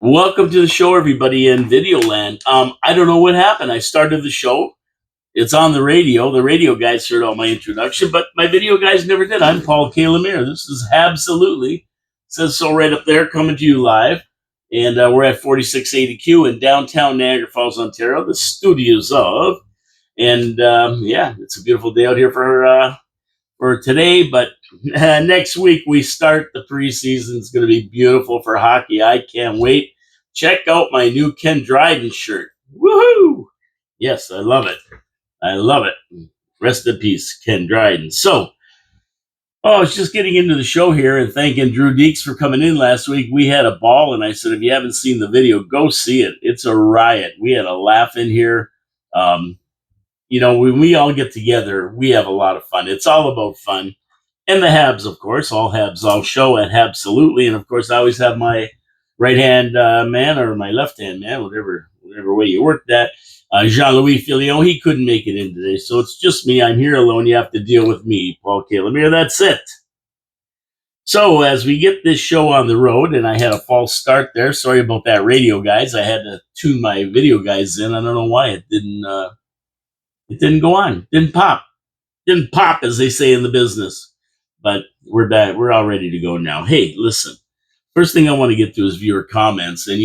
Welcome to the show, everybody in Video Land. I don't know what happened. I started the show. It's on the radio. The radio guys heard all my introduction, but my video guys never did. I'm Paul K. Lemire. This is HABSOLUTEly. Says so right up there, coming to you live. And we're at 4680Q in downtown Niagara Falls, Ontario, the studios of. And yeah, it's a beautiful day out here for today, but next week we start the preseason. It's going to be beautiful for hockey. I can't wait. Check out my new Ken Dryden shirt. Woohoo! Yes, I love it. I love it. Rest in peace, Ken Dryden. So, I was just getting into the show here and thanking Drew Deeks for coming in last week. We had a ball, and I said, if you haven't seen the video, go see it. It's a riot. We had a laugh in here. When we all get together, we have a lot of fun. It's all about fun. And the Habs, of course, all Habs, all show at HABSOLUTEly. And of course, I always have my right-hand man or my left-hand man, whatever way you work that. Jean-Louis Filion, he couldn't make it in today. So it's just me. I'm here alone. You have to deal with me, Paul K. Lemire. That's it. So as we get this show on the road, and I had a false start there. Sorry about that, radio guys. I had to tune my video guys in. I don't know why it didn't go on. Didn't pop, as they say in the business. But we're back. We're all ready to go now. Hey, listen. First thing I want to get to is viewer comments. And,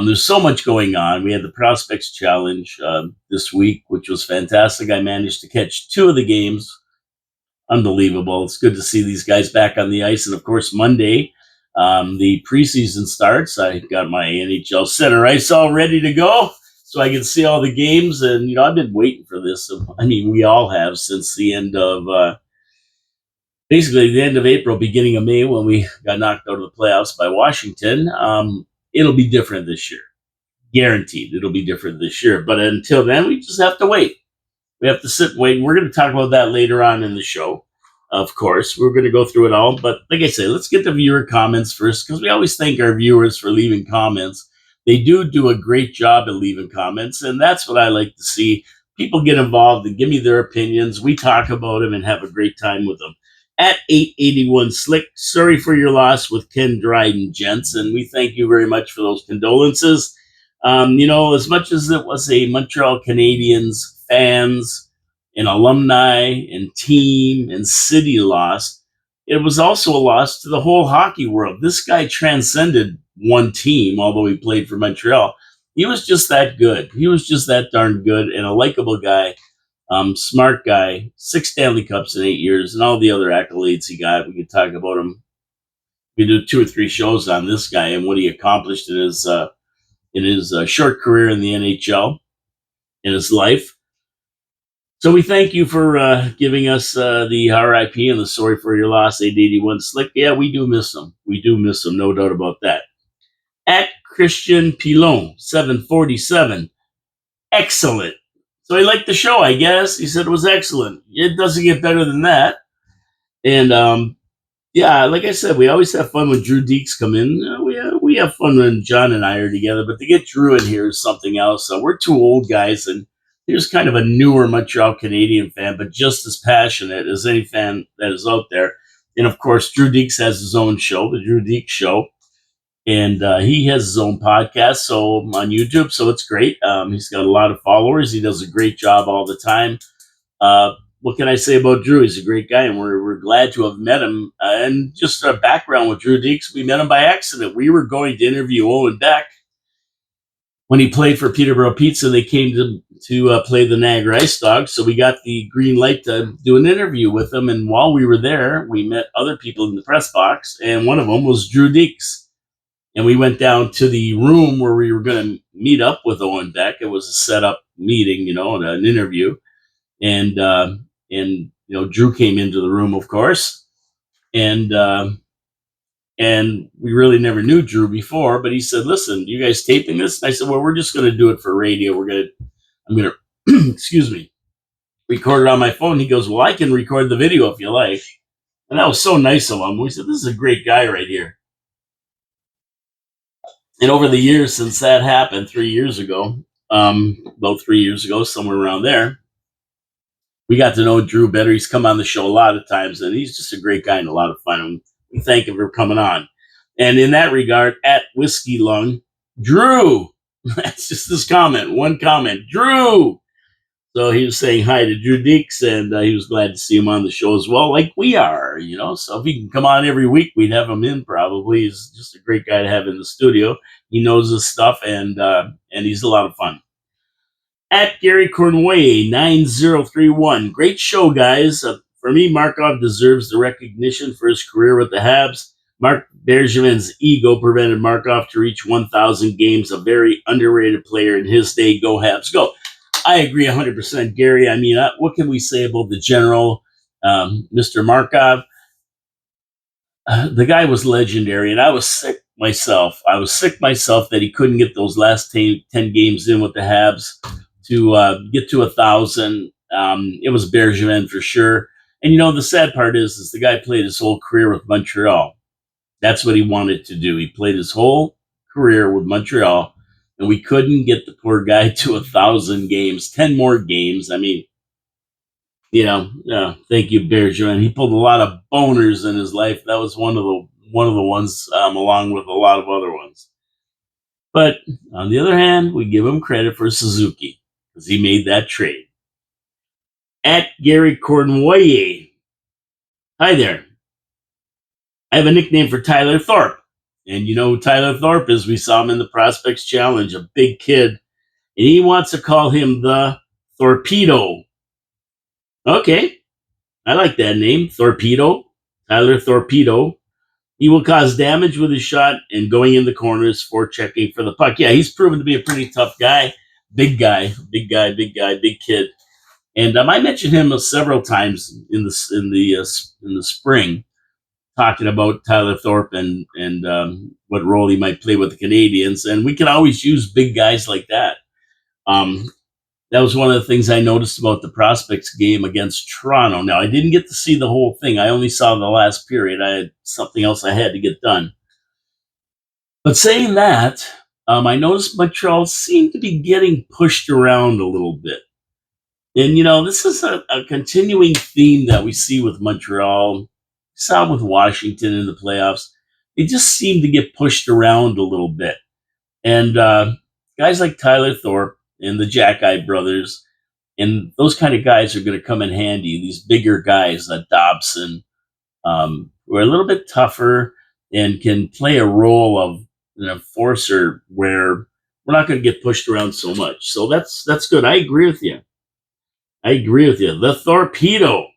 there's so much going on. We had the Prospects Challenge this week, which was fantastic. I managed to catch 2 of the games. Unbelievable. It's good to see these guys back on the ice. And, of course, Monday, the preseason starts. I got my NHL center ice all ready to go so I can see all the games. And, I've been waiting for this. I mean, we all have since the end of basically the end of April, beginning of May, when we got knocked out of the playoffs by Washington. It'll be different this year. Guaranteed it'll be different this year. But until then, we just have to wait. We have to sit and wait. And we're going to talk about that later on in the show. Of course, we're going to go through it all. But like I say, let's get the viewer comments first, because we always thank our viewers for leaving comments. They do a great job at leaving comments. And that's what I like to see. People get involved and give me their opinions. We talk about them and have a great time with them. At 881 Slick, sorry for your loss with Ken Dryden, gents, and we thank you very much for those condolences. As much as it was a Montreal Canadiens fans and alumni and team and city loss, it was also a loss to the whole hockey world. This guy transcended one team, although he played for Montreal. He was just that good. He was just that darn good and a likable guy. Smart guy, 6 Stanley Cups in 8 years, and all the other accolades he got. We could talk about him. We do 2 or 3 shows on this guy and what he accomplished in his short career in the NHL, in his life. So we thank you for giving us the RIP and the sorry for your loss, 881 Slick. Yeah, we do miss him. We do miss him, no doubt about that. At Christian Pilon, 747, excellent. So he liked the show, I guess. He said it was excellent. It doesn't get better than that. And, like I said, we always have fun when Drew Deeks come in. We have fun when John and I are together. But to get Drew in here is something else. We're 2 old guys, and here's kind of a newer Montreal Canadian fan, but just as passionate as any fan that is out there. And, of course, Drew Deeks has his own show, the Drew Deeks Show. And he has his own podcast on YouTube, so it's great. He's got a lot of followers. He does a great job all the time. What can I say about Drew? He's a great guy, and we're glad to have met him. And just a background with Drew Deeks, we met him by accident. We were going to interview Owen Beck when he played for Peterborough Pizza. They came to play the Niagara Ice Dogs, so we got the green light to do an interview with him. And while we were there, we met other people in the press box, and one of them was Drew Deeks. And we went down to the room where we were going to meet up with Owen Beck. It was a set-up meeting, an interview. And Drew came into the room, of course. And we really never knew Drew before. But he said, listen, you guys taping this? And I said, well, we're just going to do it for radio. I'm going to, excuse me, record it on my phone. He goes, well, I can record the video if you like. And that was so nice of him. We said, this is a great guy right here. And over the years since that happened, 3 years ago, about 3 years ago, somewhere around there, we got to know Drew better. He's come on the show a lot of times, and he's just a great guy and a lot of fun. And we thank him for coming on. And in that regard, at Whiskey Lung, Drew. That's just this comment, one comment, Drew. So he was saying hi to Drew Deeks, and he was glad to see him on the show as well, like we are, you know. So if he can come on every week, we'd have him in probably. He's just a great guy to have in the studio. He knows his stuff, and he's a lot of fun. At Gary Cornway 9031. Great show, guys. For me, Markov deserves the recognition for his career with the Habs. Mark Bergevin's ego prevented Markov to reach 1,000 games. A very underrated player in his day. Go Habs, go! I agree 100%, Gary. I mean, what can we say about the general, Mr. Markov? The guy was legendary, and I was sick myself. I was sick myself that he couldn't get those last 10 games in with the Habs to get to 1,000. It was Bergevin for sure. And, you know, the sad part is the guy played his whole career with Montreal. That's what he wanted to do. He played his whole career with Montreal, and we couldn't get the poor guy to 1,000 games, 10 more games. I mean, you know, thank you, Bergeron. He pulled a lot of boners in his life. That was one of the ones, along with a lot of other ones. But on the other hand, we give him credit for Suzuki because he made that trade. At Gary Cornway, hi there. I have a nickname for Tyler Thorpe. And you know who Tyler Thorpe is? We saw him in the Prospects Challenge, a big kid. And he wants to call him the Torpedo. Okay, I like that name, Torpedo. Tyler Torpedo. He will cause damage with his shot and going in the corners for checking for the puck. Yeah, he's proven to be a pretty tough guy. Big guy, big kid. And I mentioned him several times in the spring, talking about Tyler Thorpe and what role he might play with the Canadians. And we can always use big guys like that. That was one of the things I noticed about the Prospects game against Toronto. Now, I didn't get to see the whole thing. I only saw the last period. I had something else I had to get done. But saying that, I noticed Montreal seemed to be getting pushed around a little bit. And, you know, this is a continuing theme that we see with Montreal. We saw with Washington in the playoffs. They just seem to get pushed around a little bit. And guys like Tyler Thorpe and the Jackeye brothers, and those kind of guys are going to come in handy. These bigger guys, Dobson, who are a little bit tougher and can play a role of an enforcer where we're not going to get pushed around so much. So that's good. I agree with you. The Torpedo,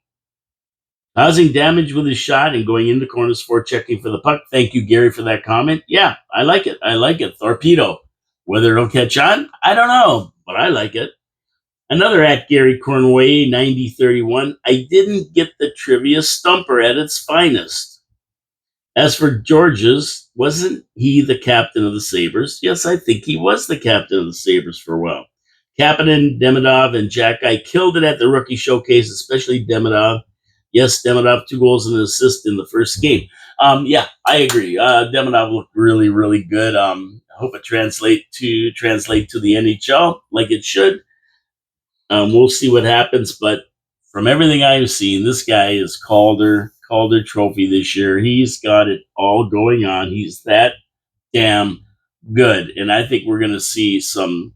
causing damage with his shot and going into corners for checking for the puck. Thank you, Gary, for that comment. Yeah, I like it. Torpedo. Whether it'll catch on, I don't know, but I like it. Another at Gary Cornway, 9031. I didn't get the trivia stumper at its finest. As for George's, wasn't he the captain of the Sabres? Yes, I think he was the captain of the Sabres for a while. Kapanen, Demidov, and Jackeye killed it at the rookie showcase, especially Demidov. Yes, Demidov, 2 goals and an assist in the first game. Yeah, I agree. Demidov looked really, really good. I hope it translate to the NHL like it should. We'll see what happens, but from everything I've seen, this guy is Calder Trophy this year. He's got it all going on. He's that damn good, and I think we're going to see some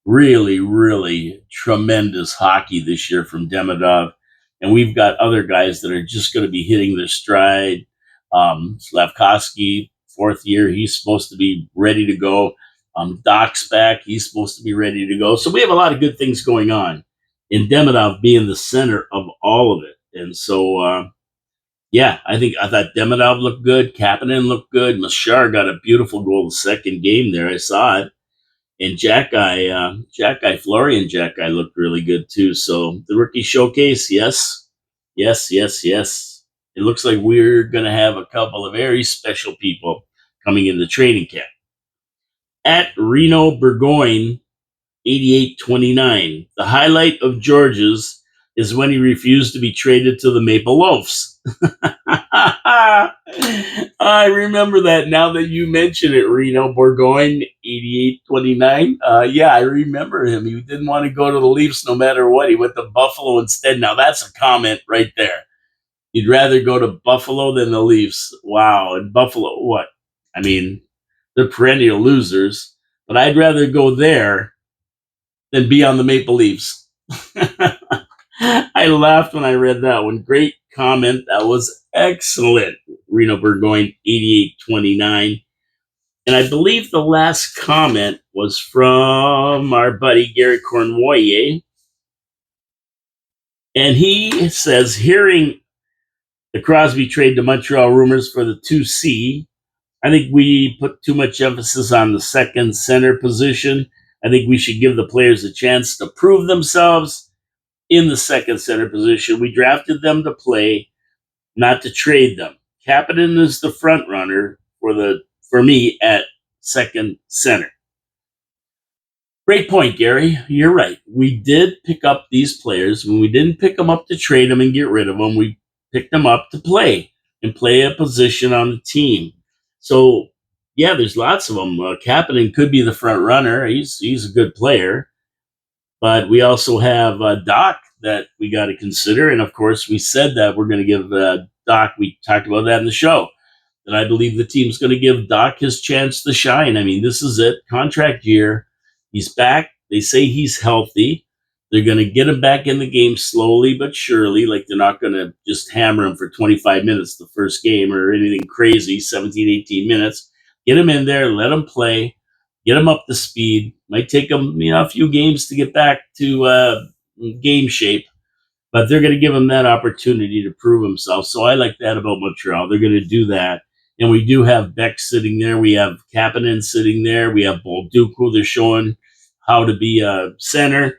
really, really tremendous hockey this year from Demidov. And we've got other guys that are just going to be hitting their stride. Slavkovsky, 4th year, he's supposed to be ready to go. Doc's back, he's supposed to be ready to go. So we have a lot of good things going on. And Demidov being the center of all of it. And so, yeah, I thought Demidov looked good. Kapanen looked good. Machar got a beautiful goal in the second game there. I saw it. And Florian Jackeye looked really good too. So the rookie showcase, yes. It looks like we're going to have a couple of very special people coming in the training camp. At Reno Burgoyne, 8829. The highlight of George's is when he refused to be traded to the Maple Loafs. I remember that now that you mention it, Reno Burgoyne, 8829. Yeah, I remember him. He didn't want to go to the Leafs no matter what. He went to Buffalo instead. Now, that's a comment right there. You'd rather go to Buffalo than the Leafs. Wow. And Buffalo, what? I mean, they're perennial losers, but I'd rather go there than be on the Maple Leafs. I laughed when I read that one. Great comment. That was excellent. Reno Burgoyne, 8829. And I believe the last comment was from our buddy Gary Cornwoyer. And he says, hearing the Crosby trade to Montreal rumors for the 2C, I think we put too much emphasis on the second center position. I think we should give the players a chance to prove themselves in the second center position. We drafted them to play, not to trade them. Kapanen is the front runner for me at second center. Great point, Gary. You're right. We did pick up these players. When we didn't pick them up to trade them and get rid of them, we picked them up to play and play a position on the team. So, yeah, there's lots of them. Kapanen could be the front runner. He's a good player. But we also have Doc that we got to consider. And, of course, we said that we're going to give Doc, we talked about that in the show, that I believe the team's going to give Doc his chance to shine. I mean, this is it. Contract year. He's back. They say he's healthy. They're going to get him back in the game slowly but surely. Like, they're not going to just hammer him for 25 minutes the first game or anything crazy, 17, 18 minutes. Get him in there. Let him play. Get him up to speed. Might take him, a few games to get back to game shape, but they're going to give him that opportunity to prove himself. So I like that about Montreal. They're going to do that. And we do have Beck sitting there. We have Kapanen sitting there. We have Bolduc, who they're showing how to be a center.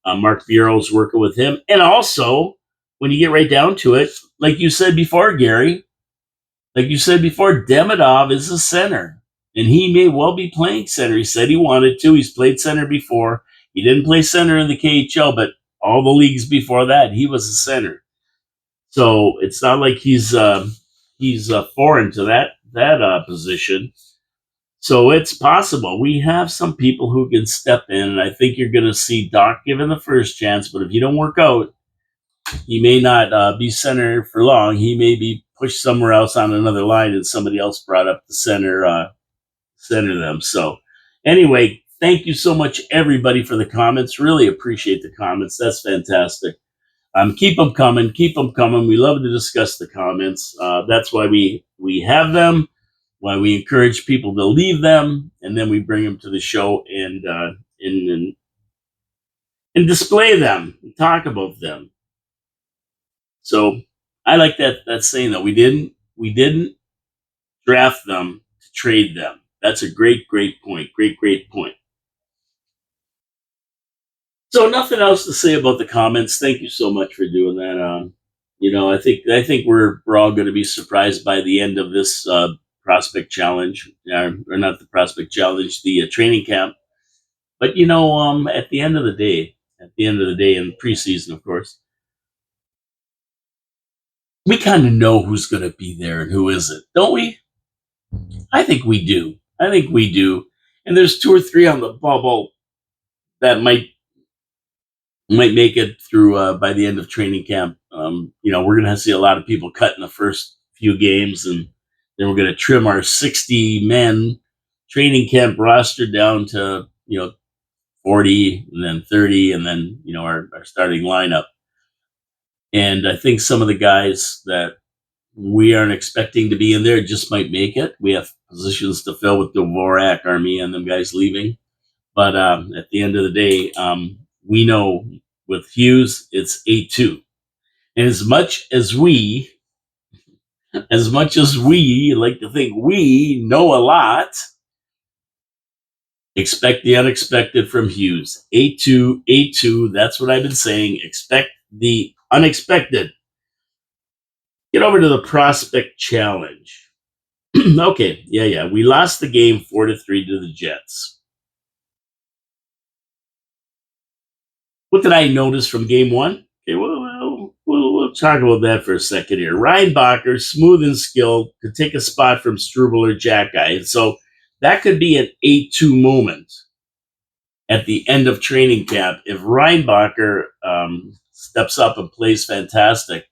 Mark Bureau's working with him. And also, when you get right down to it, like you said before, Gary, Demidov is a center. And he may well be playing center. He said he wanted to. He's played center before. He didn't play center in the KHL, but all the leagues before that, he was a center. So it's not like he's foreign to that position. So it's possible. We have some people who can step in, and I think you're going to see Doc given the first chance. But if he don't work out, he may not be center for long. He may be pushed somewhere else on another line, and somebody else brought up the center them. So anyway, thank you so much, everybody, for the comments. Really appreciate the comments. That's fantastic. Keep them coming. Keep them coming. We love to discuss the comments. That's why we have them, why we encourage people to leave them, and then we bring them to the show and display them and talk about them. So I like that saying that we didn't draft them to trade them. That's a great point. Great point. So nothing else to say about the comments. Thank you so much for doing that. I think we're all going to be surprised by the end of this prospect challenge, or not the prospect challenge, the training camp. But at the end of the day, in preseason, of course, we kind of know who's going to be there and who isn't, don't we? I think we do. And there's 2 or 3 on the bubble that might make it through by the end of training camp. We're going to see a lot of people cut in the first few games, and then we're going to trim our 60 men training camp roster down to 40, and then 30, and then our starting lineup. And I think some of the guys that we aren't expecting to be in there just might make it. We have positions to fill with Dvorak, Army, and them guys leaving. But at the end of the day, we know with Hughes, it's 8-2. And as much as we like to think we know a lot, expect the unexpected from Hughes. 8-2. That's what I've been saying. Expect the unexpected. Get over to the prospect challenge. Okay, yeah. We lost the game 4-3 to the Jets. What did I notice from game 1? Okay, we'll talk about that for a second here. Reinbacher, smooth and skilled, could take a spot from Struble or Jackeye. And so that could be an 8-2 moment at the end of training camp. If Reinbacher steps up and plays fantastic,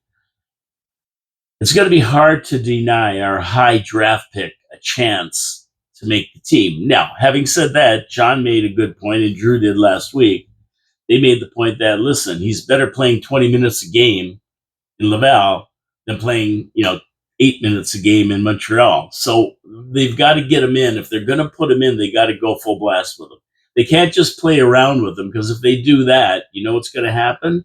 it's going to be hard to deny our high draft pick a chance to make the team. Now, having said that, John made a good point, and Drew did last week. They made the point that, listen, he's better playing 20 minutes a game in Laval than playing, 8 minutes a game in Montreal. So they've got to get him in. If they're going to put him in, they got to go full blast with him. They can't just play around with him, because if they do that, you know what's going to happen?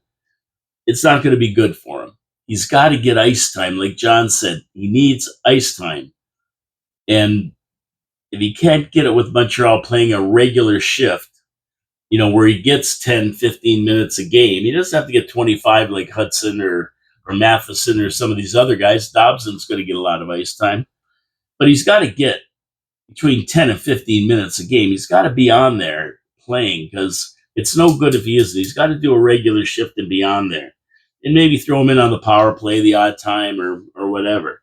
It's not going to be good for him. He's got to get ice time. Like John said, he needs ice time. And if he can't get it with Montreal playing a regular shift, where he gets 10, 15 minutes a game, he doesn't have to get 25 like Hudson or Matheson or some of these other guys. Dobson's going to get a lot of ice time, but he's got to get between 10 and 15 minutes a game. He's got to be on there playing, because it's no good if he isn't. He's got to do a regular shift and be on there, and maybe throw him in on the power play the odd time or whatever.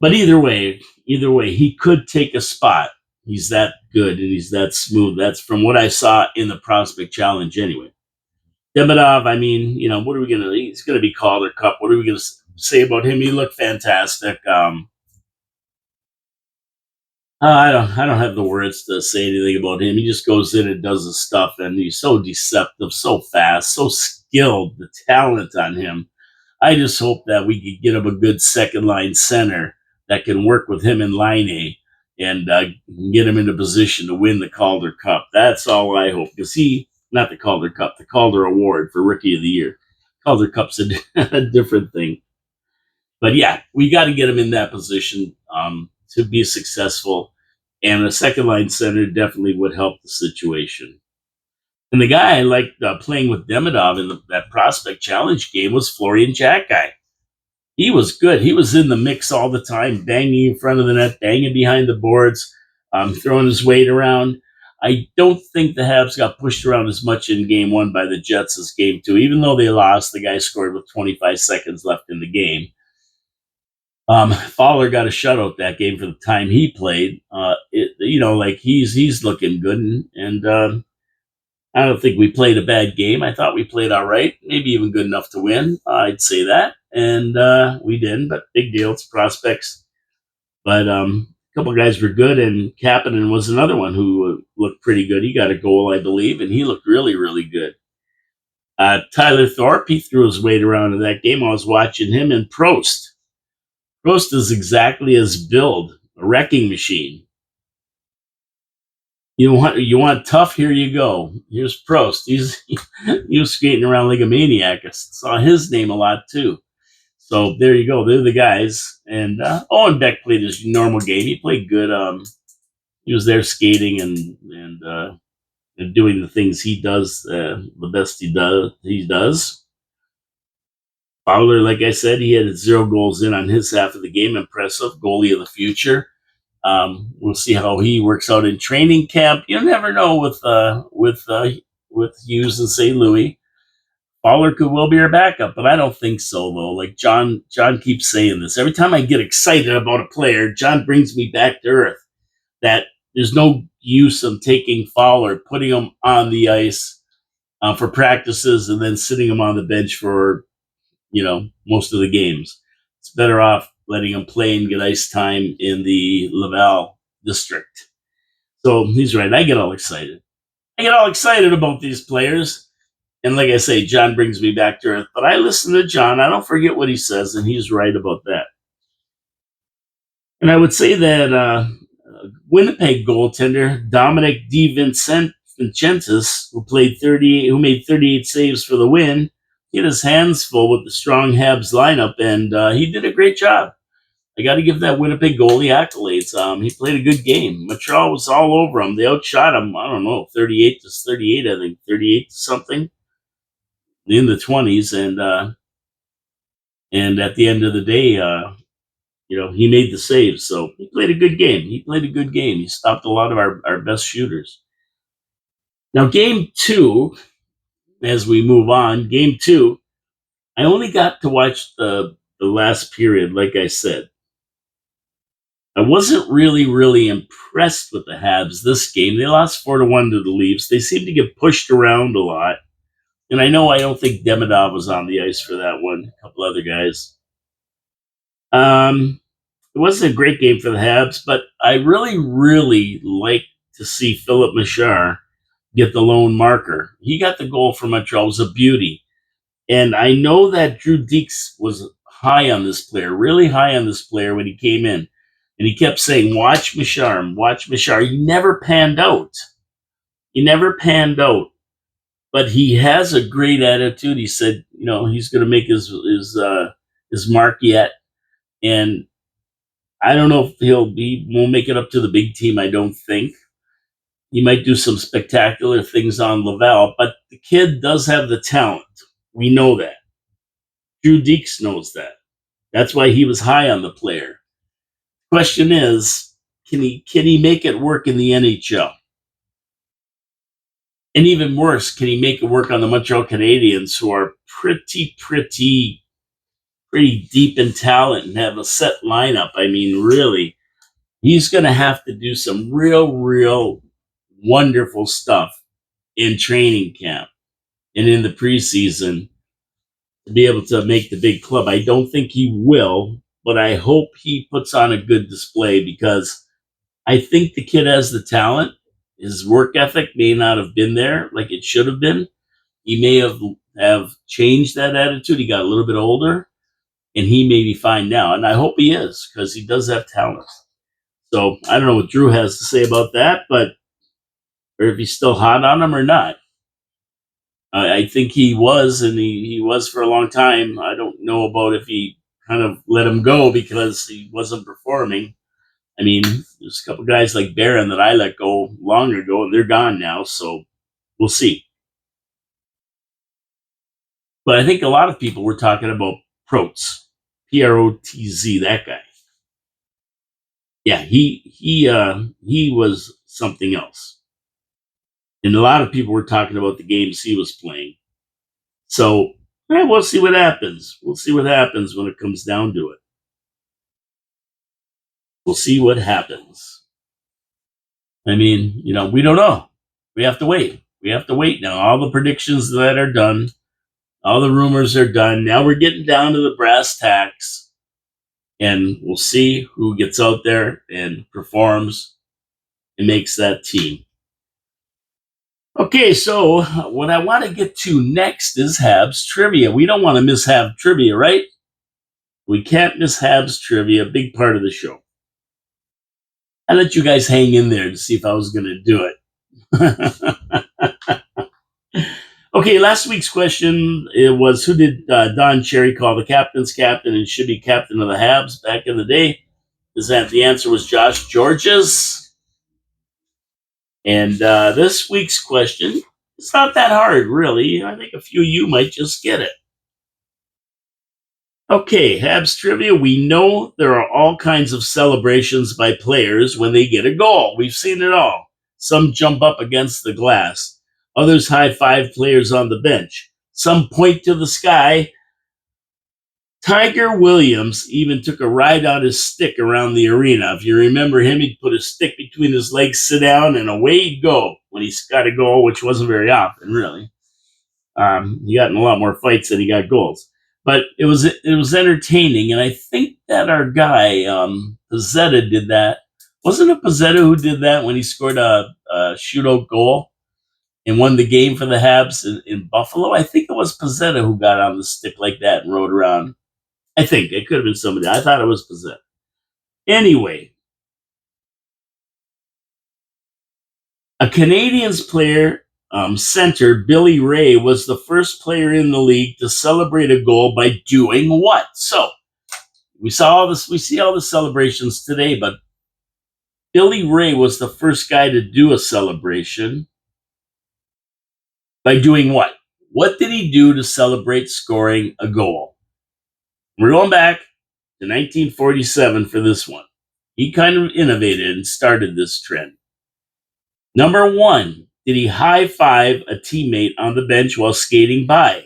But either way, he could take a spot. He's that good and he's that smooth. That's from what I saw in the Prospect Challenge anyway. Demidov, I mean, what are we going to, he's going to be Calder Cup. What are we going to say about him? He looked fantastic. I don't have the words to say anything about him. He just goes in and does his stuff, and he's so deceptive, so fast, so skilled. The talent on him. I just hope that we could get him a good second line center that can work with him in line A and get him in a position to win the Calder Cup. That's all I hope, because not the Calder Cup, the Calder Award for Rookie of the Year. Calder Cup's a different thing. But yeah, we got to get him in that position to be successful. And a second line center definitely would help the situation. And the guy I liked playing with Demidov in that Prospect Challenge game was Florian Jacki. He was good. He was in the mix all the time, banging in front of the net, banging behind the boards, throwing his weight around. I don't think the Habs got pushed around as much in game one by the Jets as game two. Even though they lost, the guy scored with 25 seconds left in the game. Fowler got a shutout that game for the time he played. He's looking good, and I don't think we played a bad game. I thought we played all right, maybe even good enough to win. I'd say that, and we didn't. But big deal, it's prospects. But a couple of guys were good, and Kapanen was another one who looked pretty good. He got a goal, I believe, and he looked really, really good. Tyler Thorpe, he threw his weight around in that game. I was watching him, and Prost. Prost is exactly as build, a wrecking machine. You want tough? Here you go. Here's Prost. He was skating around like a maniac. I saw his name a lot too. So there you go. They're the guys. And Owen Beck played his normal game. He played good. He was there skating and doing the things he does the best he does. Fowler, like I said, he had 0 goals in on his half of the game. Impressive. Goalie of the future. We'll see how he works out in training camp. You never know with Hughes and St. Louis. Fowler could well be our backup, but I don't think so though. Like John keeps saying this. Every time I get excited about a player, John brings me back to earth. That there's no use in taking Fowler, putting him on the ice for practices, and then sitting him on the bench for most of the games. It's better off letting him play and get ice time in the Laval district. So he's right. I get all excited. About these players. And like I say, John brings me back to earth. But I listen to John. I don't forget what he says, and he's right about that. And I would say that Winnipeg goaltender Dominic DiVincentis, who made 38 saves for the win, he had his hands full with the strong Habs lineup, and he did a great job. I got to give that Winnipeg goalie accolades. He played a good game. Montreal was all over him. They outshot him, I don't know, 38-38, I think, 38 something in the 20s. And at the end of the day, he made the saves. So he played a good game. He stopped a lot of our best shooters. Now, game two, as we move on, game two, I only got to watch the last period, like I said. I wasn't really, really impressed with the Habs this game. They lost 4-1 to the Leafs. They seemed to get pushed around a lot. And I don't think Demidov was on the ice for that one. A couple other guys. it wasn't a great game for the Habs, but I really, really like to see Philip Machar get the lone marker. He got the goal for Montreal. It was a beauty. And I know that Drew Deeks was high on this player, really high on this player when he came in. And he kept saying, watch Machar, watch Machar. He never panned out. He never panned out. But he has a great attitude. He said, he's going to make his mark yet. And I don't know if won't make it up to the big team. I don't think he might do some spectacular things on Laval, but the kid does have the talent. We know that. Drew Deeks knows that. That's why he was high on the player. Question is, can he make it work in the NHL? And even worse, can he make it work on the Montreal Canadiens, who are pretty deep in talent and have a set lineup? I mean, really, he's going to have to do some real wonderful stuff in training camp and in the preseason to be able to make the big club. I don't think he will, but I hope he puts on a good display because I think the kid has the talent. His work ethic may not have been there like it should have been. He may have changed that attitude. He got a little bit older, and he may be fine now. And I hope he is because he does have talent. So I don't know what Drew has to say about that, but or if he's still hot on him or not. I think he was, and he was for a long time. I don't know about if he kind of let him go because he wasn't performing. I mean, there's a couple guys like Barron that I let go long ago, and they're gone now, so we'll see. But I think a lot of people were talking about Protz, Protz, that guy. Yeah, he was something else, and a lot of people were talking about the games he was playing. So we'll see what happens. We'll see what happens when it comes down to it. We'll see what happens. I mean, we don't know. We have to wait. We have to wait now. All the predictions that are done, all the rumors are done. Now we're getting down to the brass tacks, and we'll see who gets out there and performs and makes that team. Okay, so what I want to get to next is Habs trivia. We don't want to miss Habs trivia, right? We can't miss Habs trivia, a big part of the show. I let you guys hang in there to see if I was going to do it. Okay, last week's question was, who did Don Cherry call the captain's captain and should be captain of the Habs back in the day? The answer was Josh Georges. And this week's question, it's not that hard, really. I think a few of you might just get it. Okay, Habs trivia. We know there are all kinds of celebrations by players when they get a goal. We've seen it all. Some jump up against the glass. Others high-five players on the bench. Some point to the sky. Tiger Williams even took a ride on his stick around the arena. If you remember him, he'd put his stick between his legs, sit down, and away he'd go when he's got a goal, which wasn't very often, really. He got in a lot more fights than he got goals. But it was entertaining, and I think that our guy Pizzetta did that. Wasn't it Pizzetta who did that when he scored a shootout goal and won the game for the Habs in Buffalo? I think it was Pizzetta who got on the stick like that and rode around. I think it could have been somebody. I thought it was Pizzetta. Anyway, a Canadiens player, center Billy Ray, was the first player in the league to celebrate a goal by doing what? So we see all the celebrations today, but Billy Ray was the first guy to do a celebration by doing what? What did he do to celebrate scoring a goal? We're going back to 1947 for this one. He kind of innovated and started this trend. Number one, did he high-five a teammate on the bench while skating by?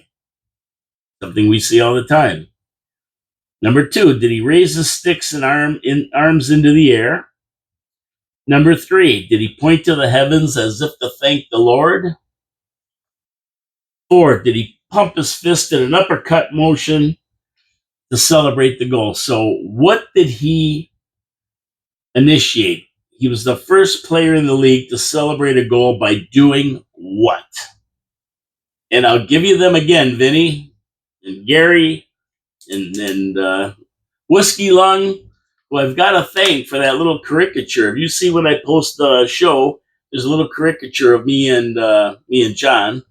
Something we see all the time. Number two, did he raise his sticks and arms into the air? Number three, did he point to the heavens as if to thank the Lord? Four, did he pump his fist in an uppercut motion to celebrate the goal? So what did he initiate. He was the first player in the league to celebrate a goal by doing what? And I'll give you them again, Vinny and Gary and Whiskey Lung, who I've got to thank for that little caricature. If you see when I post the show, there's a little caricature of me and John.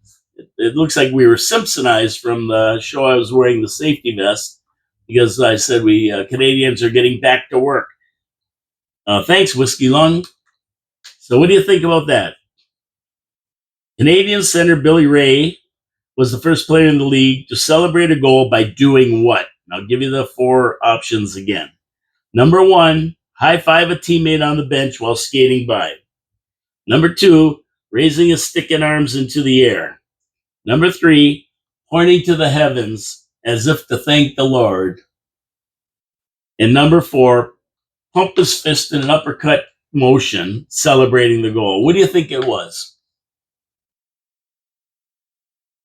It looks like we were Simpsonized from the show. I was wearing the safety vest because I said we Canadians are getting back to work. Thanks, Whiskey Lung. So what do you think about that? Canadian center Billy Ray was the first player in the league to celebrate a goal by doing what? And I'll give you the four options again. Number one, high five a teammate on the bench while skating by. Number two, raising his stick and arms into the air. Number three, pointing to the heavens as if to thank the Lord. And number four, pump his fist in an uppercut motion, celebrating the goal. What do you think it was?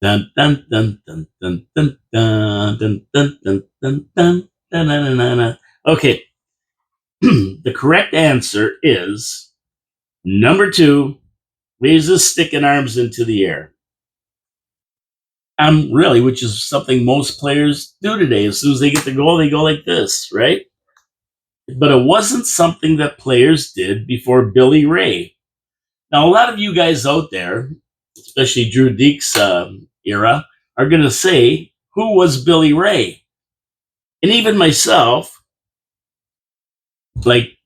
Dun dun dun dun dun dun dun dun dun dun dun dun dun dun dun. Okay, the correct answer is number two, raise his stick and arms into the air. Really, which is something most players do today. As soon as they get the goal, they go like this, right? But it wasn't something that players did before Billy Ray. Now, a lot of you guys out there, especially Drew Deek's era, are going to say, who was Billy Ray? And even myself, like,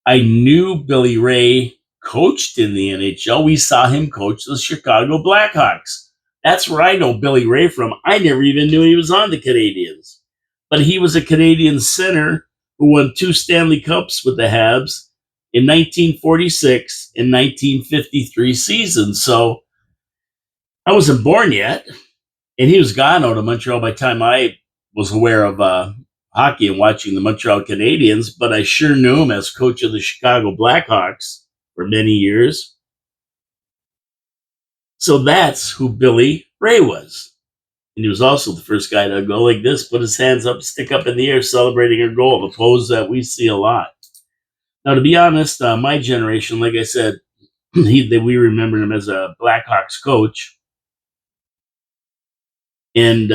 I knew Billy Ray coached in the NHL. We saw him coach the Chicago Blackhawks. That's where I know Billy Ray from. I never even knew he was on the Canadiens. But he was a Canadian center who won 2 Stanley Cups with the Habs in 1946 and 1953 seasons. So I wasn't born yet, and he was gone out of Montreal by the time I was aware of hockey and watching the Montreal Canadiens, but I sure knew him as coach of the Chicago Blackhawks for many years. So that's who Billy Ray was. And he was also the first guy to go like this, put his hands up, stick up in the air, celebrating a goal, the pose that we see a lot. Now, to be honest, my generation, like I said, we remember him as a Blackhawks coach. And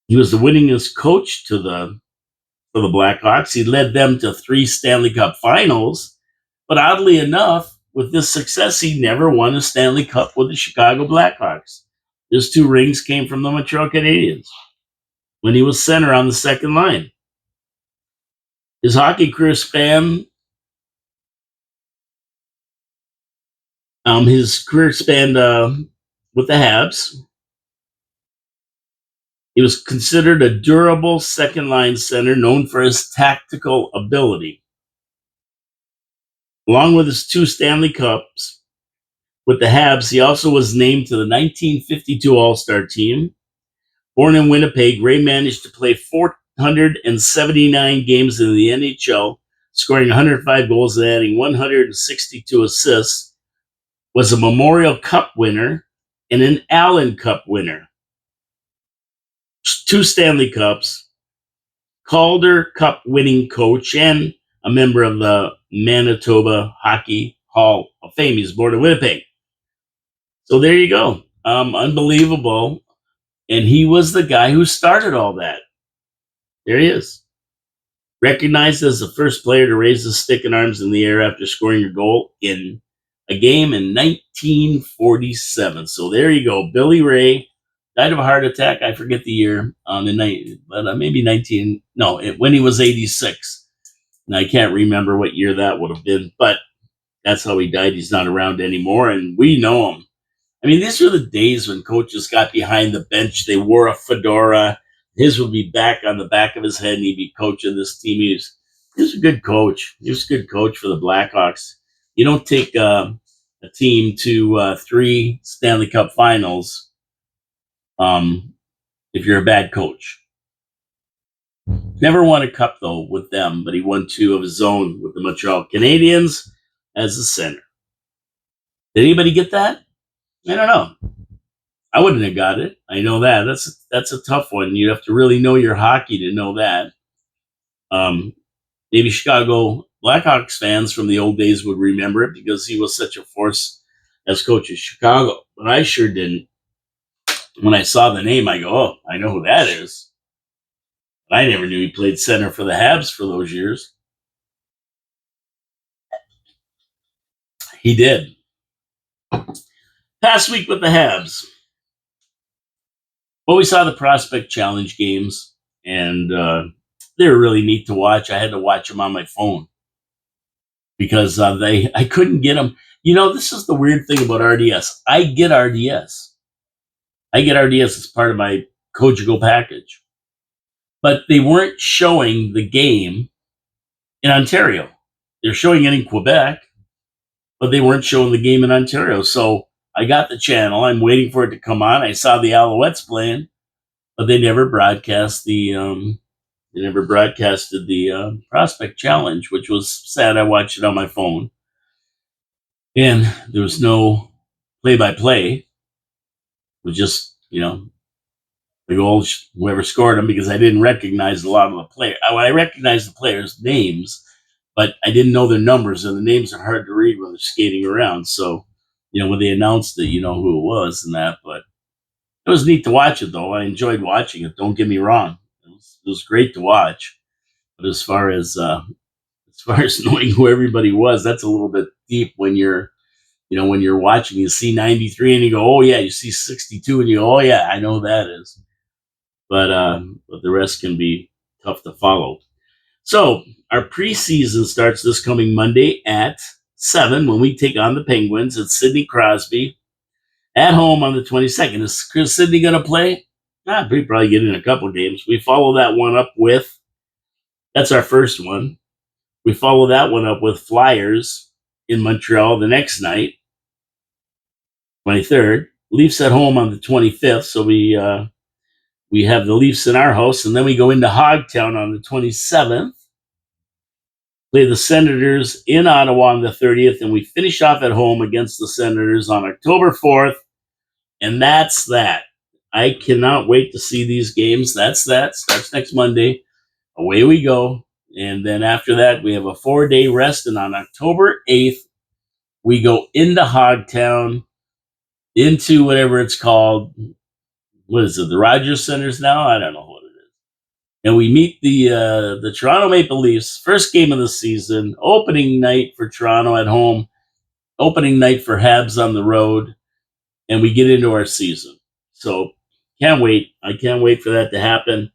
he was the winningest coach for the Blackhawks. He led them to 3 Stanley Cup finals. But oddly enough, with this success, he never won a Stanley Cup with the Chicago Blackhawks. His 2 rings came from the Montreal Canadiens when he was center on the second line. His hockey career spanned with the Habs. He was considered a durable second-line center known for his tactical ability. Along with his 2 Stanley Cups with the Habs, he also was named to the 1952 All-Star team. Born in Winnipeg, Ray managed to play 479 games in the NHL, scoring 105 goals and adding 162 assists, was a Memorial Cup winner and an Allen Cup winner. 2 Stanley Cups, Calder Cup winning coach, and a member of the Manitoba Hockey Hall of Fame. He's born in Winnipeg. So there you go. Unbelievable. And he was the guy who started all that. There he is. Recognized as the first player to raise his stick and arms in the air after scoring a goal in a game in 1947. So there you go. Billy Ray died of a heart attack. I forget the year. Maybe when he was 86. And I can't remember what year that would have been, but that's how he died. He's not around anymore, and we know him. I mean, these were the days when coaches got behind the bench. They wore a fedora. His would be back on the back of his head, and he'd be coaching this team. He was a good coach. He was a good coach for the Blackhawks. You don't take a team to 3 Stanley Cup finals if you're a bad coach. Never won a cup, though, with them, but he won 2 of his own with the Montreal Canadiens as a center. Did anybody get that? I don't know. I wouldn't have got it. I know that. That's a tough one. You'd have to really know your hockey to know that. Maybe Chicago Blackhawks fans from the old days would remember it because he was such a force as coach of Chicago. But I sure didn't. When I saw the name, I go, oh, I know who that is. I never knew he played center for the Habs for those years. He did. Past week with the Habs. Well, we saw the Prospect Challenge games, and they were really neat to watch. I had to watch them on my phone because I couldn't get them. You know, this is the weird thing about RDS. I get RDS. I get RDS as part of my Cogeco package, but they weren't showing the game in Ontario. They're showing it in Quebec, but they weren't showing the game in Ontario. So I got the channel. I'm waiting for it to come on. I saw the Alouettes playing, but they never broadcast they never broadcasted the Prospect Challenge, which was sad. I watched it on my phone, and there was no play-by-play. It was just the goals, whoever scored them, because I didn't recognize a lot of the players. I recognized the players' names, but I didn't know their numbers, and the names are hard to read when they're skating around. So, when they announced it, you know who it was and that. But it was neat to watch it, though. I enjoyed watching it. Don't get me wrong; it was great to watch. But as far as knowing who everybody was, that's a little bit deep when you're watching. You see 93 and you go, oh yeah. You see 62 and you go, oh yeah, I know who that is. But the rest can be tough to follow. So our preseason starts this coming Monday at 7 when we take on the Penguins at Sidney Crosby at home on the 22nd. Is Chris Sidney going to play? We probably get in a couple games. We follow that one up with, that's our first one. We follow that one up with Flyers in Montreal the next night, 23rd. Leafs at home on the 25th. So we have the Leafs in our house, and then we go into Hogtown on the 27th. Play the Senators in Ottawa on the 30th, and we finish off at home against the Senators on October 4th. And that's that. I cannot wait to see these games. That's that. Starts next Monday. Away we go. And then after that, we have a 4-day rest. And on October 8th, we go into Hogtown, into whatever it's called. What is it? The Rogers Centers now? I don't know what it is. And we meet the Toronto Maple Leafs. First game of the season. Opening night for Toronto at home. Opening night for Habs on the road. And we get into our season. So can't wait. I can't wait for that to happen.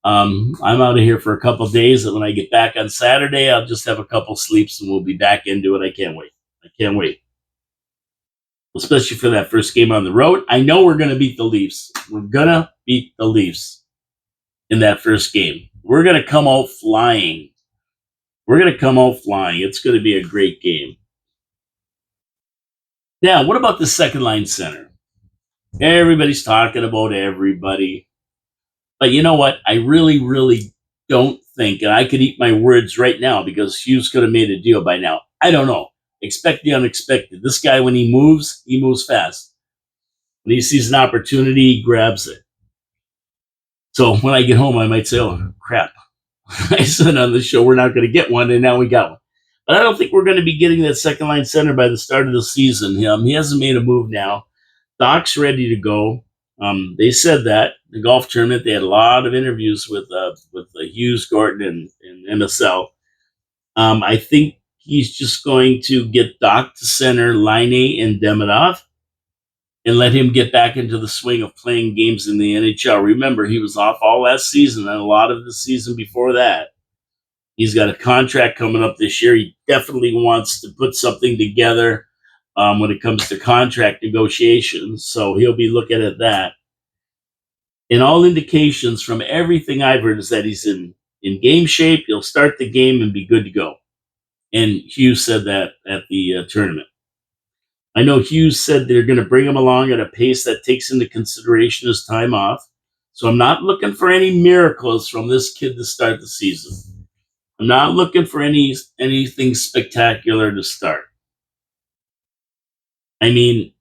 I'm out of here for a couple of days, and when I get back on Saturday, I'll just have a couple sleeps, and we'll be back into it. I can't wait. I can't wait. Especially for that first game on the road. I know we're going to beat the Leafs. We're going to beat the Leafs in that first game. We're going to come out flying. It's going to be a great game. Now, what about the second line center? Everybody's talking about everybody. But you know what? I really, really don't think, and I could eat my words right now because Hughes could have made a deal by now. I don't know. Expect the unexpected. This guy, when he moves fast. When he sees an opportunity, he grabs it. So when I get home, I might say, oh, crap. I said on the show, we're not going to get one, and now we got one. But I don't think we're going to be getting that second line center by the start of the season. He hasn't made a move now. Doc's ready to go. They said that the golf tournament, they had a lot of interviews with Hughes, Gordon, and MSL. I think he's just going to get Doc to center Laine and Demidov and let him get back into the swing of playing games in the NHL. Remember, he was off all last season and a lot of the season before that. He's got a contract coming up this year. He definitely wants to put something together when it comes to contract negotiations. So he'll be looking at that. And all indications from everything I've heard is that he's in game shape. He'll start the game and be good to go. And Hughes said that at the tournament. I know Hughes said they're going to bring him along at a pace that takes into consideration his time off. So I'm not looking for any miracles from this kid to start the season. I'm not looking for anything spectacular to start. I mean,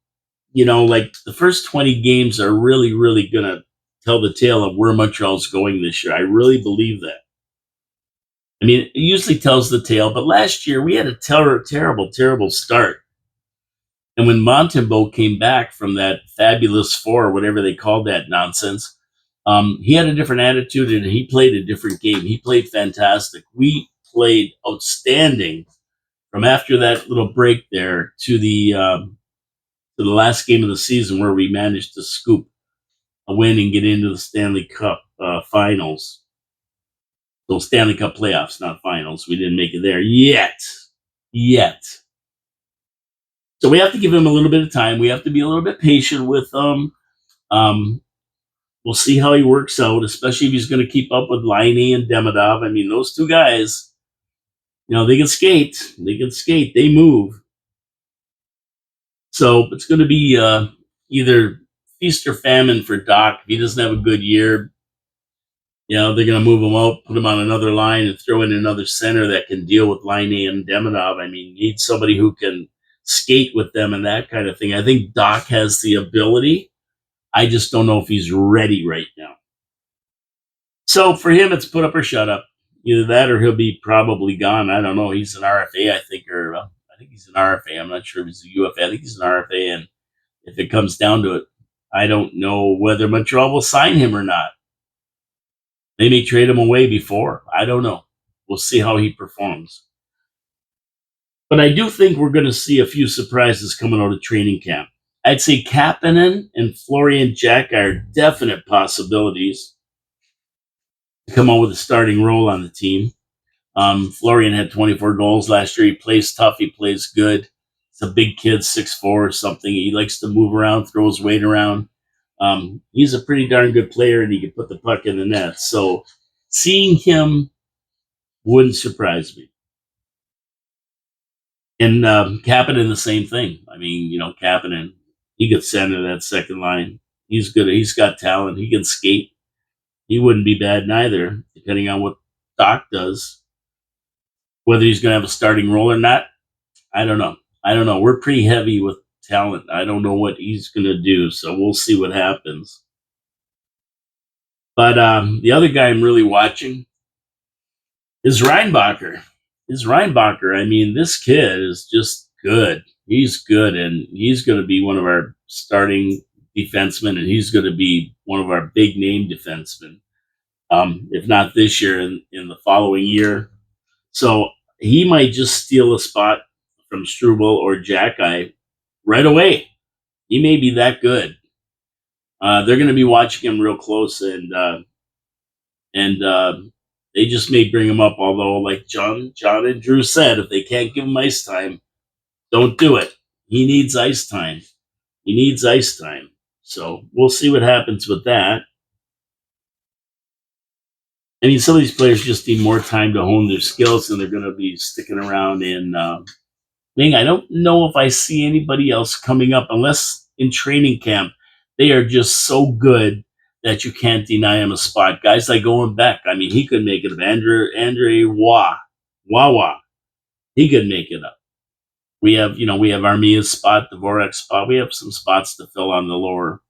like the first 20 games are really, really going to tell the tale of where Montreal's going this year. I really believe that. I mean, it usually tells the tale, but last year we had a terrible, terrible start. And when Montembeau came back from that fabulous four, whatever they called that nonsense, he had a different attitude and he played a different game. He played fantastic. We played outstanding from after that little break there to the last game of the season where we managed to scoop a win and get into the Stanley Cup finals. So Stanley Cup playoffs, not finals. We didn't make it there yet. So we have to give him a little bit of time. We have to be a little bit patient with him. Um, we'll see how he works out, especially if he's going to keep up with Laine and Demidov. I mean, those two guys, they can skate. They can skate. They move. So it's going to be either feast or famine for Doc. If he doesn't have a good year, they're going to move him out, put him on another line, and throw in another center that can deal with Laine and Demidov. I mean, you need somebody who can skate with them and that kind of thing. I think Doc has the ability. I just don't know if he's ready right now. So for him, it's put up or shut up. Either that or he'll be probably gone. I don't know. He's an RFA, I think, or I think he's an RFA. I'm not sure if he's a UFA. I think he's an RFA. And if it comes down to it, I don't know whether Montreal will sign him or not. They may trade him away before. I don't know. We'll see how he performs. But I do think we're going to see a few surprises coming out of training camp. I'd say Kapanen and Florian Jack are definite possibilities to come out with a starting role on the team. Florian had 24 goals last year. He plays tough. He plays good. He's a big kid, 6'4" or something. He likes to move around, throw his weight around. He's a pretty darn good player, and he can put the puck in the net. So seeing him wouldn't surprise me. And Kapanen, the same thing. I mean, Kapanen, he could center that second line. He's good. He's got talent. He can skate. He wouldn't be bad neither, depending on what Doc does. Whether he's going to have a starting role or not, I don't know. We're pretty heavy with talent. I don't know what he's going to do, so we'll see what happens. But the other guy I'm really watching is Reinbacher. I mean, this kid is just good. He's good, and he's going to be one of our starting defensemen, and he's going to be one of our big name defensemen. If not this year, in the following year. So he might just steal a spot from Struble or Jackeye right away. He may be that good. They're going to be watching him real close, and they just may bring him up. Although, like John and Drew said, if they can't give him ice time, don't do it. He needs ice time. So we'll see what happens with that. I mean, some of these players just need more time to hone their skills, and they're going to be sticking around in thing. I don't know if I see anybody else coming up unless in training camp they are just so good that you can't deny him a spot. Guys like Owen Beck, I mean, he could make it up. Andre Wawa, he could make it up. We have Armia's spot, the Dvorak's spot. We have some spots to fill on the lower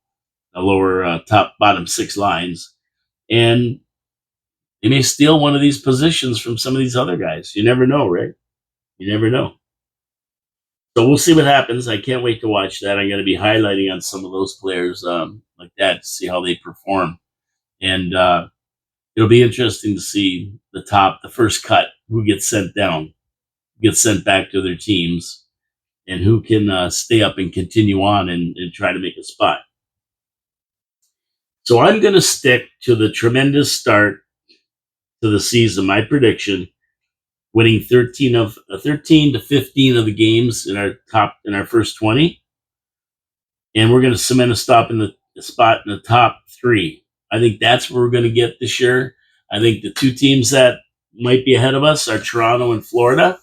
top bottom six lines, and they may steal one of these positions from some of these other guys. You never know, right? You never know. So we'll see what happens. I can't wait to watch that. I'm going to be highlighting on some of those players like that to see how they perform. And it'll be interesting to see the first cut, who gets sent down, gets sent back to their teams, and who can stay up and continue on and try to make a spot. So I'm going to stick to the tremendous start to the season. My prediction: winning 13 to 15 of the games in our first 20, and we're going to cement a spot in the top 3. I think that's where we're going to get this year. I think the two teams that might be ahead of us are Toronto and Florida.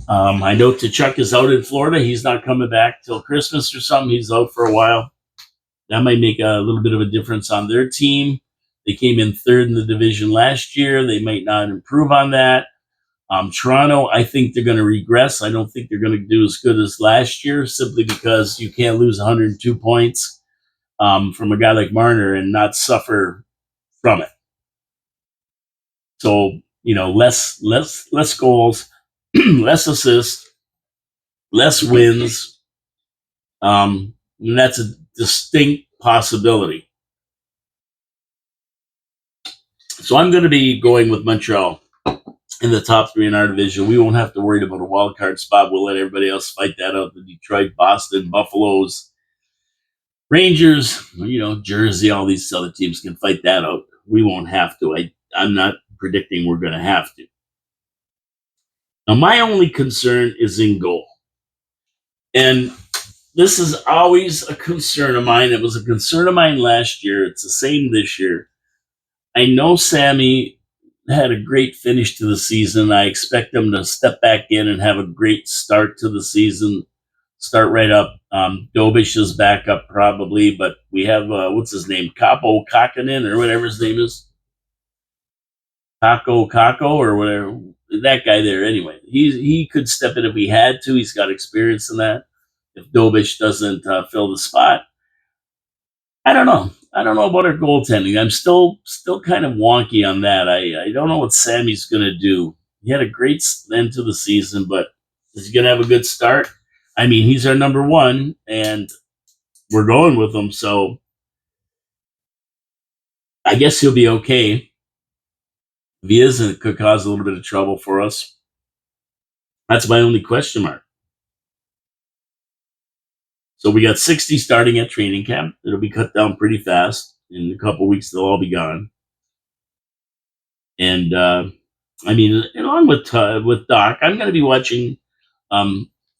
I know Tkachuk is out in Florida. He's not coming back till Christmas or something. He's out for a while. That might make a little bit of a difference on their team. They came in third in the division last year. They might not improve on that. Toronto, I think they're going to regress. I don't think they're going to do as good as last year, simply because you can't lose 102 points from a guy like Marner and not suffer from it. So less goals, less assists, less wins. And that's a distinct possibility. So I'm going to be going with Montreal in the top three in our division. We won't have to worry about a wild card spot. We'll let everybody else fight that out. The Detroit, Boston, Buffaloes, Rangers, Jersey, all these other teams can fight that out. We won't have to. I'm not predicting we're going to have to. Now, my only concern is in goal. And this is always a concern of mine. It was a concern of mine last year. It's the same this year. I know Sammy had a great finish to the season. I expect him to step back in and have a great start to the season. Start right up. Dobish is back up probably, but we have, what's his name? Capo Kakinen or whatever his name is. Kako or whatever. That guy there anyway. He could step in if he had to. He's got experience in that. If Dobish doesn't fill the spot. I don't know. I don't know about our goaltending. I'm still kind of wonky on that. I don't know what Sammy's going to do. He had a great end to the season, but is he going to have a good start? I mean, he's our number one, and we're going with him, so I guess he'll be okay. If he isn't, it could cause a little bit of trouble for us. That's my only question mark. So we got 60 starting at training camp. It'll be cut down pretty fast. In a couple of weeks, they'll all be gone. And I mean, along with Doc, I'm going to be watching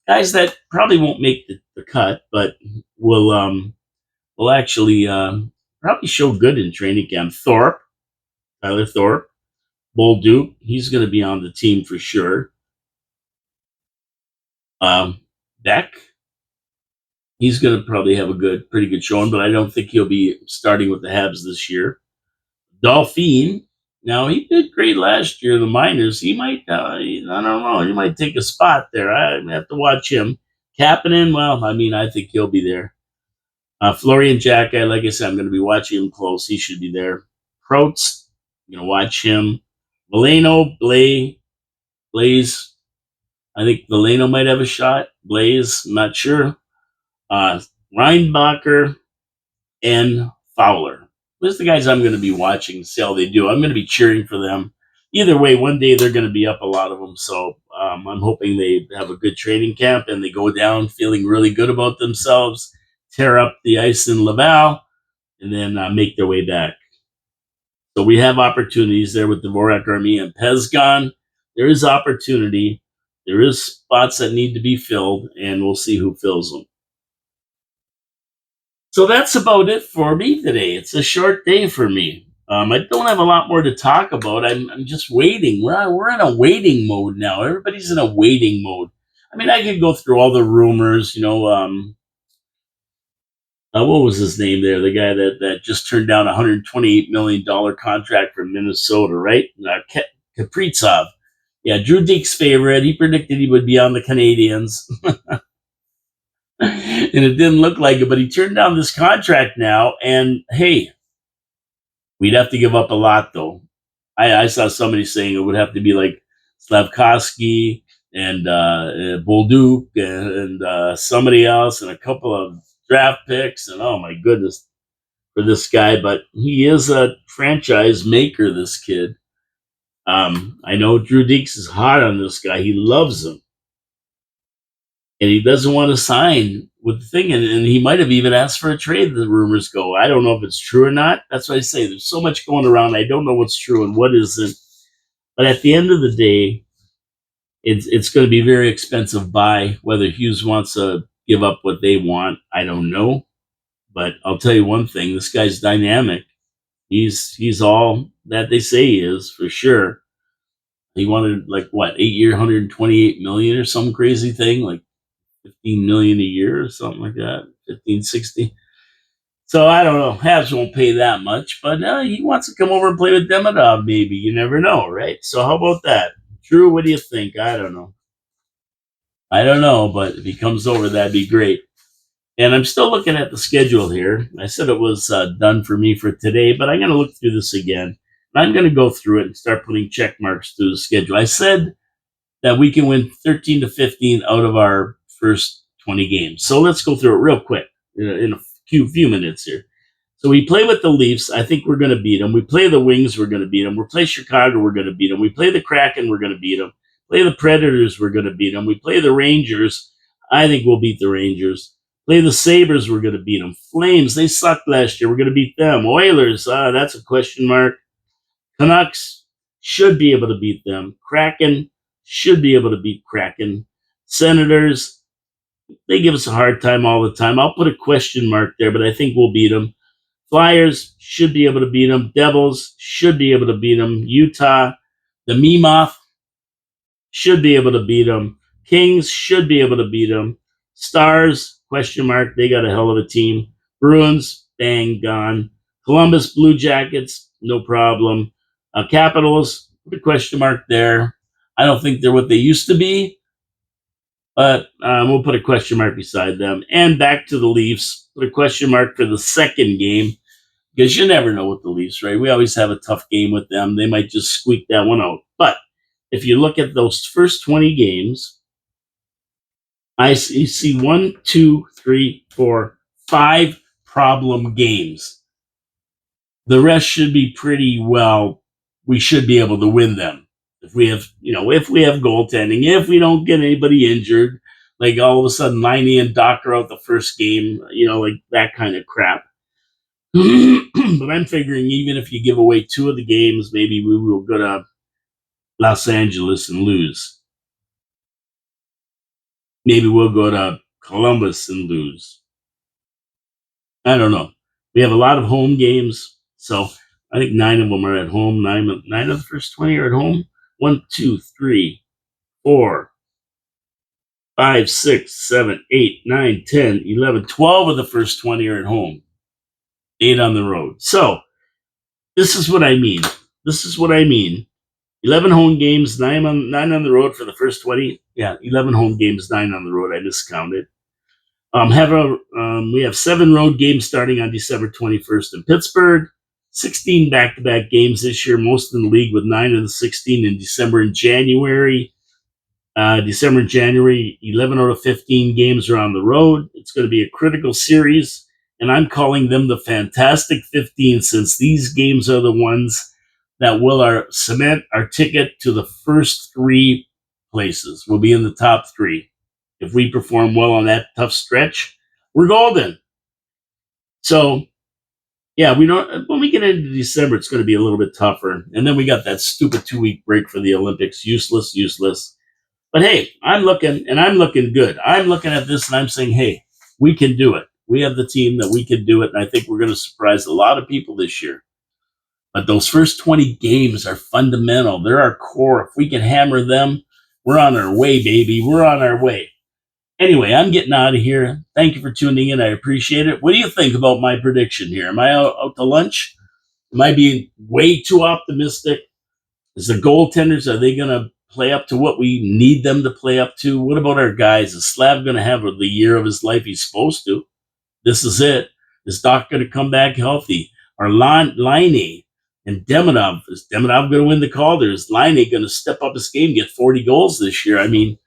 guys that probably won't make the cut, but will actually probably show good in training camp. Tyler Thorpe, Bolduc, he's going to be on the team for sure. Beck, he's going to probably have a pretty good showing, but I don't think he'll be starting with the Habs this year. Delphine, now he did great last year in the minors. He might, I don't know, he might take a spot there. I have to watch him. Kapanen, well, I mean, I think he'll be there. Florian Jacka, like I said, I'm going to be watching him close. He should be there. Protes, I'm going to watch him. Veleno, Blaze. I think Veleno might have a shot. Blaze, I'm not sure. Reinbacher and Fowler. Those are the guys I'm going to be watching, see how they do. I'm going to be cheering for them. Either way, one day they're going to be up, a lot of them. So I'm hoping they have a good training camp and they go down feeling really good about themselves, tear up the ice in Laval, and then make their way back. So we have opportunities there with Dvorak, Army, and Pez gone. There is opportunity. There is spots that need to be filled, and we'll see who fills them. So that's about it for me today. It's a short day for me. I don't have a lot more to talk about. I'm just waiting. We're in a waiting mode now. Everybody's in a waiting mode. I mean, I could go through all the rumors, what was his name there? The guy that just turned down a $128 million contract from Minnesota, right? Kaprizov. Yeah, Drew Deek's favorite. He predicted he would be on the Canadiens. And it didn't look like it, but he turned down this contract now. And hey, we'd have to give up a lot, though. I saw somebody saying it would have to be like Slavkovsky and Bolduc and somebody else and a couple of draft picks. And oh my goodness, for this guy. But he is a franchise maker, this kid. I know Drew Deeks is hot on this guy. He loves him. And he doesn't want to sign with the thing. And he might have even asked for a trade, the rumors go. I don't know if it's true or not. That's why I say there's so much going around. I don't know what's true and what isn't. But at the end of the day, it's going to be very expensive buy. Whether Hughes wants to give up what they want, I don't know. But I'll tell you one thing. This guy's dynamic. He's all that they say he is, for sure. He wanted, 8-year, $128 million or some crazy thing, like $15 million a year or something like that, 15, 60. So I don't know. Habs won't pay that much, but he wants to come over and play with Demidov, maybe. You never know, right? So how about that? Drew, what do you think? I don't know. But if he comes over, that'd be great. And I'm still looking at the schedule here. I said it was done for me for today, but I'm going to look through this again. And I'm going to go through it and start putting check marks through the schedule. I said that we can win 13 to 15 out of our first 20 games. So let's go through it real quick in a few minutes here. So we play with the Leafs. I think we're going to beat them. We play the Wings. We're going to beat them. We play Chicago. We're going to beat them. We play the Kraken. We're going to beat them. Play the Predators. We're going to beat them. We play the Rangers. I think we'll beat the Rangers. Play the Sabres. We're going to beat them. Flames. They sucked last year. We're going to beat them. Oilers. That's a question mark. Canucks should be able to beat them. Kraken should be able to beat Kraken. Senators, they give us a hard time all the time. I'll put a question mark there, but I think we'll beat them. Flyers should be able to beat them. Devils should be able to beat them. Utah, the Memoth should be able to beat them. Kings should be able to beat them. Stars, question mark, they got a hell of a team. Bruins, bang, gone. Columbus Blue Jackets, no problem. Capitals, put a question mark there. I don't think they're what they used to be, but we'll put a question mark beside them. And back to the Leafs, put a question mark for the second game, because you never know with the Leafs, right? We always have a tough game with them. They might just squeak that one out. But if you look at those first 20 games, I see 1, 2, 3, 4, 5 problem games. The rest should be pretty well. We should be able to win them if we have, goaltending. If we don't get anybody injured, like all of a sudden Liney and Doc are out the first game, like that kind of crap. But I'm figuring even if you give away 2 of the games, maybe we will go to Los Angeles and lose. Maybe we'll go to Columbus and lose. I don't know. We have a lot of home games, so I think 9 of them are at home. 9 of the first 20 are at home. 1, 2, 3, 4, 5, 6, 7, 8, 9, 10, 11, 12 of the first 20 are at home. 8 on the road. So this is what I mean. 11 home games, 9 on the road for the first 20. Yeah, 11 home games, 9 on the road. I discounted. We have 7 road games starting on December 21st in Pittsburgh. 16 back-to-back games this year, most in the league, with 9 of the 16 in December and January. 11 out of 15 games are on the road. It's going to be a critical series, and I'm calling them the Fantastic 15, since these games are the ones that will cement our ticket to the first 3 places. We'll be in the top 3. If we perform well on that tough stretch, we're golden. So, yeah, when we get into December, it's going to be a little bit tougher. And then we got that stupid 2-week break for the Olympics. Useless. But hey, I'm looking good. I'm looking at this and I'm saying, hey, we can do it. We have the team that we can do it. And I think we're going to surprise a lot of people this year. But those first 20 games are fundamental. They're our core. If we can hammer them, we're on our way, baby. We're on our way. Anyway, I'm getting out of here. Thank you for tuning in. I appreciate it. What do you think about my prediction here? Am I out to lunch? Am I being way too optimistic? Is the goaltenders, are they going to play up to what we need them to play up to? What about our guys? Is Slav going to have the year of his life he's supposed to? This is it. Is Doc going to come back healthy? Are Liney and Demonov, is Demonov going to win the Calder? Is Liney going to step up his game, get 40 goals this year? I mean,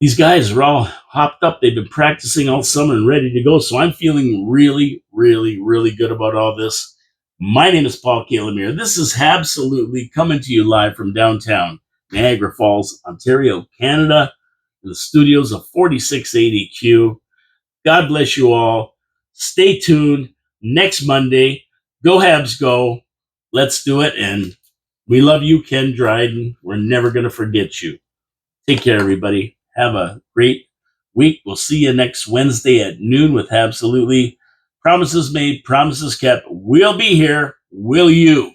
these guys are all hopped up. They've been practicing all summer and ready to go. So I'm feeling really, really, really good about all this. My name is Paul Calamere. This is HABSOLUTELY, coming to you live from downtown Niagara Falls, Ontario, Canada, in the studios of 4680Q. God bless you all. Stay tuned. Next Monday, go Habs go. Let's do it. And we love you, Ken Dryden. We're never going to forget you. Take care, everybody. Have a great week. We'll see you next Wednesday at noon with HABSOLUTELY. Promises made, promises kept. We'll be here. Will you?